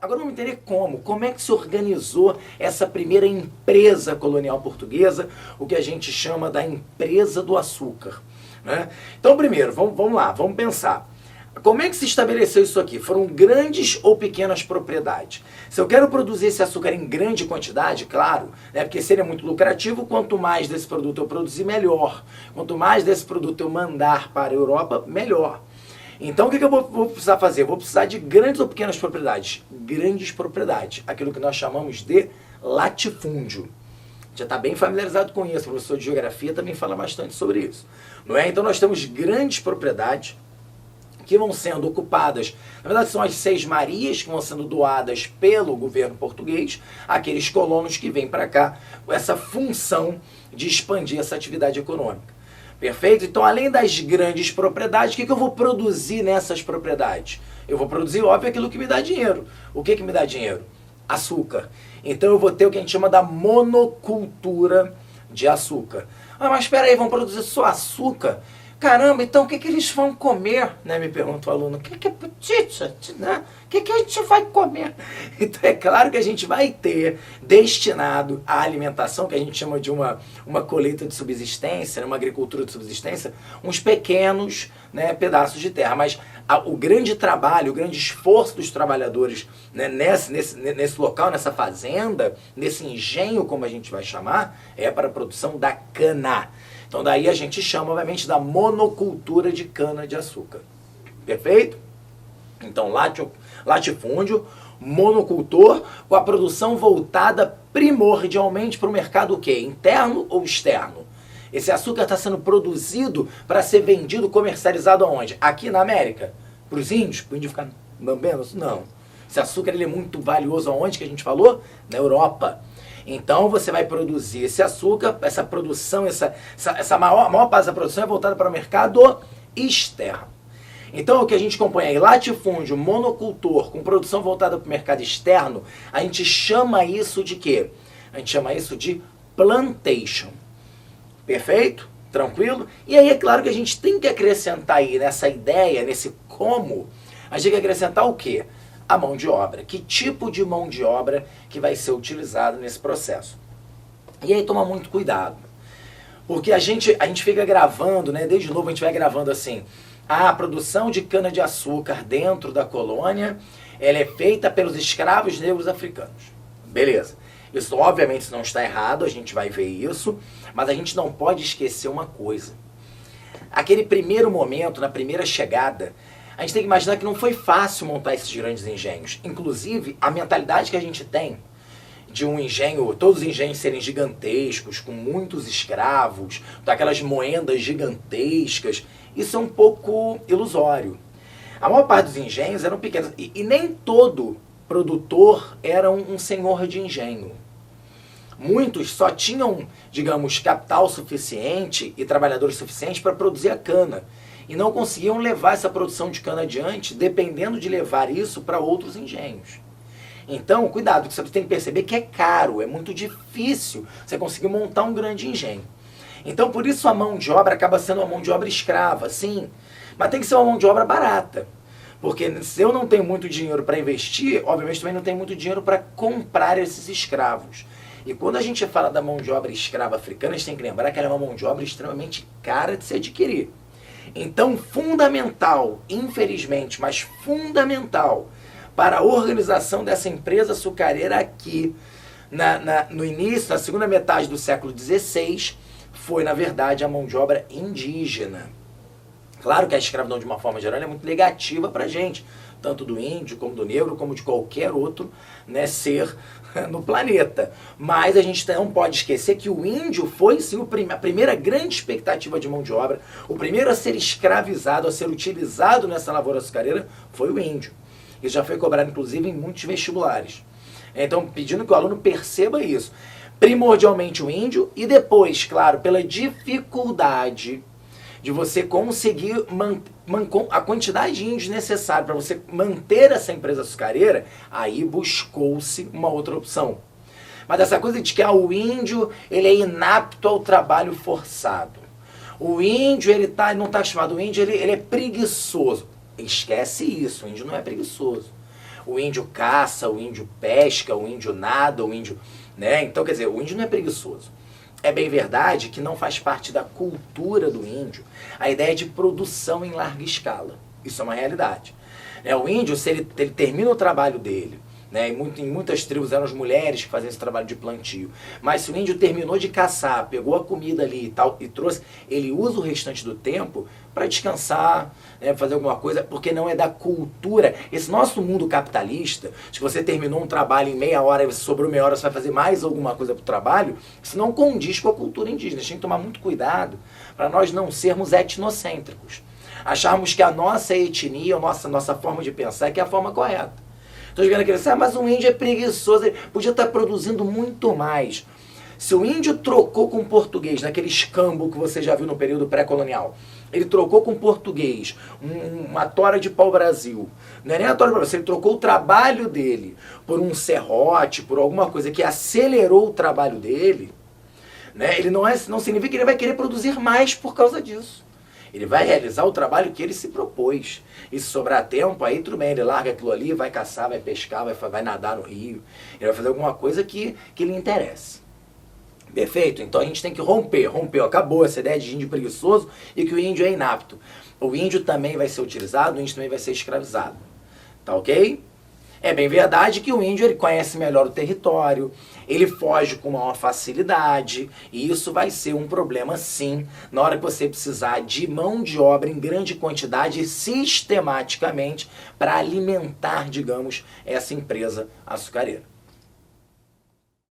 Agora vamos entender como é que se organizou essa primeira empresa colonial portuguesa, o que a gente chama da empresa do açúcar, né? Então primeiro, vamos lá, vamos pensar. Como é que se estabeleceu isso aqui? Foram grandes ou pequenas propriedades? Se eu quero produzir esse açúcar em grande quantidade, claro, né, porque seria muito lucrativo, quanto mais desse produto eu produzir, melhor. Quanto mais desse produto eu mandar para a Europa, melhor. Então o que eu vou precisar fazer? Eu vou precisar de grandes ou pequenas propriedades? Grandes propriedades, aquilo que nós chamamos de latifúndio. Já está bem familiarizado com isso, o professor de geografia também fala bastante sobre isso, não é? Então nós temos grandes propriedades que vão sendo ocupadas, na verdade são as 6 Marias que vão sendo doadas pelo governo português, aqueles colonos que vêm para cá com essa função de expandir essa atividade econômica. Perfeito? Então, além das grandes propriedades, o que eu vou produzir nessas propriedades? Eu vou produzir, óbvio, aquilo que me dá dinheiro. O que me dá dinheiro? Açúcar. Então, eu vou ter o que a gente chama da monocultura de açúcar. Ah, mas espera aí, vão produzir só açúcar? Caramba, então o que eles vão comer? Né, me pergunta o aluno. O que é putita? Né? O que a gente vai comer? Então é claro que a gente vai ter destinado à alimentação, que a gente chama de uma colheita de subsistência, uma agricultura de subsistência, uns pequenos, né, pedaços de terra. Mas o grande trabalho, o grande esforço dos trabalhadores, né, nesse local, nessa fazenda, nesse engenho, como a gente vai chamar, é para a produção da cana. Então daí a gente chama, obviamente, da monocultura de cana-de-açúcar. Perfeito? Então latifúndio, monocultor, com a produção voltada primordialmente para o mercado o quê? Interno ou externo? Esse açúcar está sendo produzido para ser vendido, comercializado aonde? Aqui na América? Para os índios? Para o índio ficar lambendo? Não. Esse açúcar ele é muito valioso aonde que a gente falou? Na Europa. Então você vai produzir esse açúcar, essa produção, essa maior parte da produção é voltada para o mercado externo. Então o que a gente compõe aí, latifúndio, monocultor, com produção voltada para o mercado externo, a gente chama isso de quê? A gente chama isso de plantation. Perfeito? Tranquilo? E aí é claro que a gente tem que acrescentar aí nessa ideia, nesse como, a gente tem que acrescentar o quê? A mão de obra. Que tipo de mão de obra que vai ser utilizado nesse processo? E aí toma muito cuidado. Porque a gente fica gravando, né? Desde novo a gente vai gravando assim. A produção de cana-de-açúcar dentro da colônia, ela é feita pelos escravos negros africanos. Beleza. Isso obviamente não está errado, a gente vai ver isso. Mas a gente não pode esquecer uma coisa. Aquele primeiro momento, na primeira chegada, a gente tem que imaginar que não foi fácil montar esses grandes engenhos. Inclusive, a mentalidade que a gente tem de um engenho, todos os engenhos serem gigantescos, com muitos escravos, daquelas moendas gigantescas, isso é um pouco ilusório. A maior parte dos engenhos eram pequenos, e nem todo produtor era um senhor de engenho. Muitos só tinham, digamos, capital suficiente e trabalhadores suficientes para produzir a cana. E não conseguiam levar essa produção de cana adiante, dependendo de levar isso para outros engenhos. Então, cuidado, porque você tem que perceber que é caro, é muito difícil você conseguir montar um grande engenho. Então, por isso a mão de obra acaba sendo uma mão de obra escrava, sim, mas tem que ser uma mão de obra barata. Porque se eu não tenho muito dinheiro para investir, obviamente também não tenho muito dinheiro para comprar esses escravos. E quando a gente fala da mão de obra escrava africana, a gente tem que lembrar que ela é uma mão de obra extremamente cara de se adquirir. Então, fundamental, infelizmente, mas fundamental para a organização dessa empresa açucareira aqui, no início, na segunda metade do século XVI, foi, na verdade, a mão de obra indígena. Claro que a escravidão, de uma forma geral, é muito negativa para a gente, tanto do índio, como do negro, como de qualquer outro, né, ser no planeta. Mas a gente não pode esquecer que o índio foi, sim, a primeira grande expectativa de mão de obra, o primeiro a ser escravizado, a ser utilizado nessa lavoura açucareira, foi o índio. Isso já foi cobrado, inclusive, em muitos vestibulares. Então, pedindo que o aluno perceba isso. Primordialmente o índio, e depois, claro, pela dificuldade de você conseguir a quantidade de índios necessária para você manter essa empresa açucareira, aí buscou-se uma outra opção. Mas essa coisa de que o índio ele é inapto ao trabalho forçado. O índio ele não está acostumado, o índio ele é preguiçoso. Esquece isso, o índio não é preguiçoso. o índio caça, o índio pesca, o índio nada, o índio... né? Então, quer dizer, o índio não é preguiçoso. É bem verdade que não faz parte da cultura do índio a ideia de produção em larga escala. Isso é uma realidade. O índio, se ele termina o trabalho dele, né, em muitas tribos eram as mulheres que faziam esse trabalho de plantio, mas se o índio terminou de caçar, pegou a comida ali e tal, e trouxe, ele usa o restante do tempo para descansar, né, fazer alguma coisa, porque não é da cultura. Esse nosso mundo capitalista, se você terminou um trabalho em meia hora e você sobrou meia hora, você vai fazer mais alguma coisa para o trabalho, isso não condiz com a cultura indígena. A gente tem que tomar muito cuidado para nós não sermos etnocêntricos. Acharmos que a nossa etnia, a nossa forma de pensar é que é a forma correta. Estou jogando aquele, mas um índio é preguiçoso, ele podia estar produzindo muito mais. Se o índio trocou com o português, naquele escambo que você já viu no período pré-colonial, ele trocou com o português uma tora de pau-brasil, não é nem a tora de pau-brasil, ele trocou o trabalho dele por um serrote, por alguma coisa que acelerou o trabalho dele, né? Ele não significa que ele vai querer produzir mais por causa disso. Ele vai realizar o trabalho que ele se propôs. E se sobrar tempo, aí tudo bem, ele larga aquilo ali, vai caçar, vai pescar, vai nadar no rio. Ele vai fazer alguma coisa que lhe interesse. Perfeito? Então a gente tem que romper, acabou essa ideia de índio preguiçoso e que o índio é inapto. O índio também vai ser utilizado, o índio também vai ser escravizado. Tá ok? É bem verdade que o índio ele conhece melhor o território, ele foge com maior facilidade, e isso vai ser um problema sim, na hora que você precisar de mão de obra em grande quantidade, sistematicamente, para alimentar, digamos, essa empresa açucareira.